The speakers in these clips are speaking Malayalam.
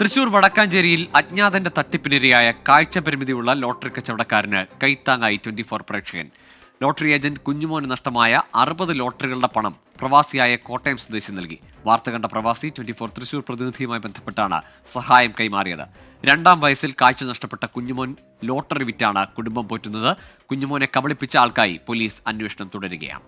തൃശൂർ വടക്കാഞ്ചേരിയിൽ അജ്ഞാതന്റെ തട്ടിപ്പിനിരയായ കാഴ്ച പരിമിതിയുള്ള ലോട്ടറി കച്ചവടക്കാരന് കൈത്താങ്ങായി 24 പ്രേക്ഷകൻ. ലോട്ടറി ഏജന്റ് കുഞ്ഞുമോന് നഷ്ടമായ 60 ലോട്ടറികളുടെ പണം പ്രവാസിയായ കോട്ടയം സ്വദേശി നൽകി. വാർത്ത കണ്ട പ്രവാസി 24 തൃശൂർ പ്രതിനിധിയുമായി ബന്ധപ്പെട്ടാണ് സഹായം കൈമാറിയത്. 2-ാം വയസ്സിൽ കാഴ്ച നഷ്ടപ്പെട്ട കുഞ്ഞുമോൻ ലോട്ടറി വിറ്റാണ് കുടുംബം പോറ്റുന്നത്. കുഞ്ഞുമോനെ കബളിപ്പിച്ച ആൾക്കായി പോലീസ് അന്വേഷണം തുടരുകയാണ്.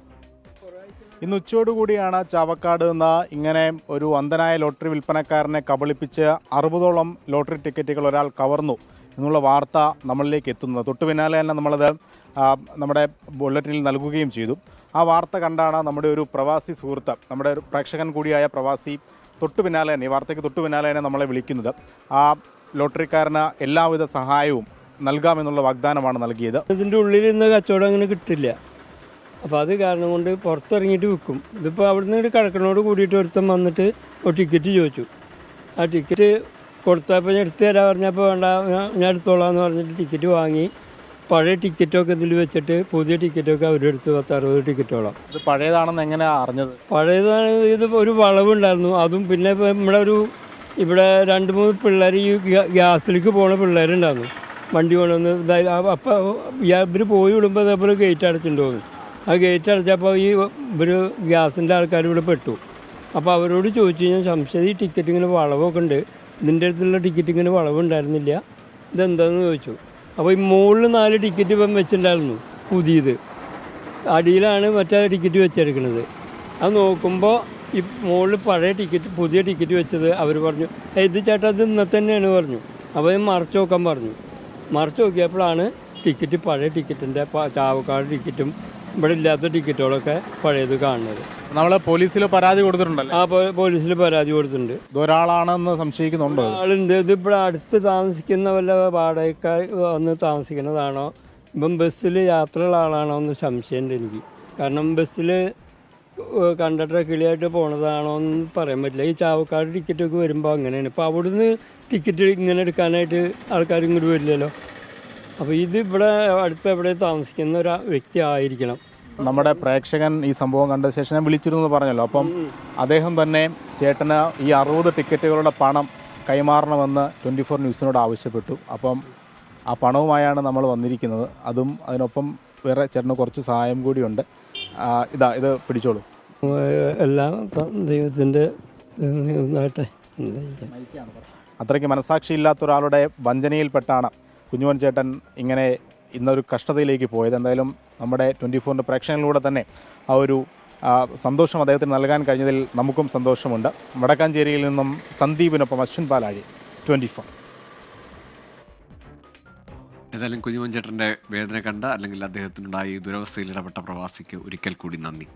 ഇന്ന് ഉച്ചയോടുകൂടിയാണ് ചാവക്കാട് നിന്ന് ഇങ്ങനെ ഒരു അന്ധനായ ലോട്ടറി വിൽപ്പനക്കാരനെ കബളിപ്പിച്ച് 60ഓളം ലോട്ടറി ടിക്കറ്റുകൾ ഒരാൾ കവർന്നു എന്നുള്ള വാർത്ത നമ്മളിലേക്ക് എത്തുന്നത്. തൊട്ടു പിന്നാലെ തന്നെ നമ്മളത് നമ്മുടെ ബുള്ളറ്റിനിൽ നൽകുകയും ചെയ്തു. ആ വാർത്ത കണ്ടാണ് നമ്മുടെ ഒരു പ്രവാസി സുഹൃത്ത്, നമ്മുടെ ഒരു പ്രേക്ഷകൻ കൂടിയായ പ്രവാസി തൊട്ടു പിന്നാലെ തന്നെ, ഈ വാർത്തയ്ക്ക് തൊട്ടു പിന്നാലെ തന്നെ നമ്മളെ വിളിക്കുന്നത്. ആ ലോട്ടറിക്കാരന് എല്ലാവിധ സഹായവും നൽകാമെന്നുള്ള വാഗ്ദാനമാണ് നൽകിയത്. ഇതിൻ്റെ ഉള്ളിൽ നിന്ന് കച്ചവടം അങ്ങനെ കിട്ടില്ല. അപ്പോൾ അത് കാരണം കൊണ്ട് പുറത്തിറങ്ങിയിട്ട് വിൽക്കും. ഇതിപ്പോൾ അവിടുന്ന് ഒരു കിടക്കണോട് കൂടിയിട്ട് ഒരുത്തം വന്നിട്ട് ഒരു ടിക്കറ്റ് ചോദിച്ചു. ആ ടിക്കറ്റ് കൊടുത്തപ്പോൾ ഞാൻ എടുത്ത് തരാൻ പറഞ്ഞപ്പോൾ വേണ്ട, ഞാൻ എടുത്തോളാം എന്ന് പറഞ്ഞിട്ട് ടിക്കറ്റ് വാങ്ങി. പഴയ ടിക്കറ്റൊക്കെ ഇതിൽ വെച്ചിട്ട് പുതിയ ടിക്കറ്റൊക്കെ അവരെടുത്ത് 10-60 ടിക്കറ്റോളം. ഇത് പഴയതാണെന്ന് എങ്ങനെയാണ് അറിഞ്ഞത്? പഴയതാണ്. ഇത് ഒരു വളവുണ്ടായിരുന്നു. അതും പിന്നെ ഇവിടെ 2-3 പിള്ളേർ ഈ ഗ്യാസിലേക്ക് പോകുന്ന പിള്ളേരുണ്ടായിരുന്നു. വണ്ടി കൊണ്ടുവന്ന് അപ്പോൾ ഇവർ പോയി വിടുമ്പോൾ അതേപോലെ ഗേറ്റ് അടച്ചിട്ടുണ്ടോന്ന്. ആ ഗേറ്റ് അടച്ചപ്പോൾ ഈ ഗ്യാസിൻ്റെ ആൾക്കാർ ഇവിടെ പെട്ടു. അപ്പോൾ അവരോട് ചോദിച്ചു കഴിഞ്ഞാൽ സംശയം, ഈ ടിക്കറ്റ് ഇങ്ങനെ വളവൊക്കെ ഉണ്ട്, ഇതിൻ്റെ അടുത്തുള്ള ടിക്കറ്റ് ഇങ്ങനെ വളവുണ്ടായിരുന്നില്ല, ഇതെന്താണെന്ന് ചോദിച്ചു. അപ്പോൾ ഈ മുകളിൽ 4 ടിക്കറ്റ് ഇപ്പം വെച്ചിട്ടുണ്ടായിരുന്നു പുതിയത്, അടിയിലാണ് മറ്റേ ടിക്കറ്റ് വെച്ചെടുക്കുന്നത്. അത് നോക്കുമ്പോൾ ഈ മുകളിൽ പഴയ ടിക്കറ്റ് പുതിയ ടിക്കറ്റ് വെച്ചത് അവർ പറഞ്ഞു, ഇത് ചേട്ടാ ഇത് ഇന്നത്തെ തന്നെയാണ് പറഞ്ഞു. അപ്പോൾ മറിച്ച് നോക്കാൻ പറഞ്ഞു. മറിച്ച് നോക്കിയപ്പോഴാണ് ടിക്കറ്റ് പഴയ ടിക്കറ്റിൻ്റെ ചാവക്കാട് ടിക്കറ്റും ഇവിടെ ഇല്ലാത്ത ടിക്കറ്റുകളൊക്കെ പഴയത് കാണുന്നത്. നമ്മൾ പോലീസിൽ പരാതി കൊടുത്തിട്ടുണ്ടല്ലോ? ആ പോലീസിൽ പരാതി കൊടുത്തിട്ടുണ്ട്. ഇതൊരാളാണെന്ന് സംശയിക്കുന്നുണ്ടോ? ആളുണ്ട്. ഇതിവിടെ അടുത്ത് താമസിക്കുന്ന വല്ല വാടകക്കാർ വന്ന് താമസിക്കുന്നതാണോ, ഇപ്പം ബസ്സിൽ യാത്രയുള്ള ആളാണോ എന്ന് സംശയമുണ്ട് എനിക്ക്. കാരണം ബസ്സിൽ കണ്ടക്ടറെ കിളിയായിട്ട് പോണതാണോ എന്ന് പറയാൻ പറ്റില്ല. ഈ ചാവക്കാട് ടിക്കറ്റൊക്കെ വരുമ്പോൾ അങ്ങനെയാണ്. ഇപ്പോൾ അവിടുന്ന് ടിക്കറ്റ് ഇങ്ങനെ എടുക്കാനായിട്ട് ആൾക്കാർ ഇങ്ങോട്ട് വരില്ലല്ലോ. അപ്പോൾ ഇത് ഇവിടെ അടുത്ത് എവിടെ താമസിക്കുന്ന ഒരു വ്യക്തി ആയിരിക്കണം. നമ്മുടെ പ്രേക്ഷകൻ ഈ സംഭവം കണ്ട ശേഷം ഞാൻ വിളിച്ചിരുന്നു പറഞ്ഞല്ലോ. അപ്പം അദ്ദേഹം തന്നെ ചേട്ടന് ഈ 60 ടിക്കറ്റുകളുടെ പണം കൈമാറണമെന്ന് 24 ന്യൂസിനോട് ആവശ്യപ്പെട്ടു. അപ്പം ആ പണവുമായാണ് നമ്മൾ വന്നിരിക്കുന്നത്. അതും അതിനൊപ്പം വേറെ ചേട്ടന് കുറച്ച് സഹായം കൂടിയുണ്ട്. ഇത് പിടിച്ചോളൂ. എല്ലാം ദൈവത്തിൻ്റെ അത്രയ്ക്ക് മനസാക്ഷിയില്ലാത്ത ഒരാളുടെ വഞ്ചനയിൽപ്പെട്ടാണ് കുഞ്ഞുമോൻ ചേട്ടൻ ഇങ്ങനെ ഇന്നൊരു കഷ്ടതയിലേക്ക് പോയത്. എന്തായാലും നമ്മുടെ 24 പ്രേക്ഷകനിലൂടെ തന്നെ ആ ഒരു സന്തോഷം അദ്ദേഹത്തിന് നൽകാൻ കഴിഞ്ഞതിൽ നമുക്കും സന്തോഷമുണ്ട്. വടക്കാഞ്ചേരിയിൽ നിന്നും സന്ദീപിനൊപ്പം അശ്വിൻ പാലാഴി, 24. ഏതായാലും കുഞ്ഞുമോൻ ചേട്ടൻ്റെ വേദന കണ്ട അല്ലെങ്കിൽ അദ്ദേഹത്തിനുണ്ടായി ദുരവസ്ഥയിൽ ഇടപെട്ട പ്രവാസിക്ക് ഒരിക്കൽ കൂടി നന്ദി.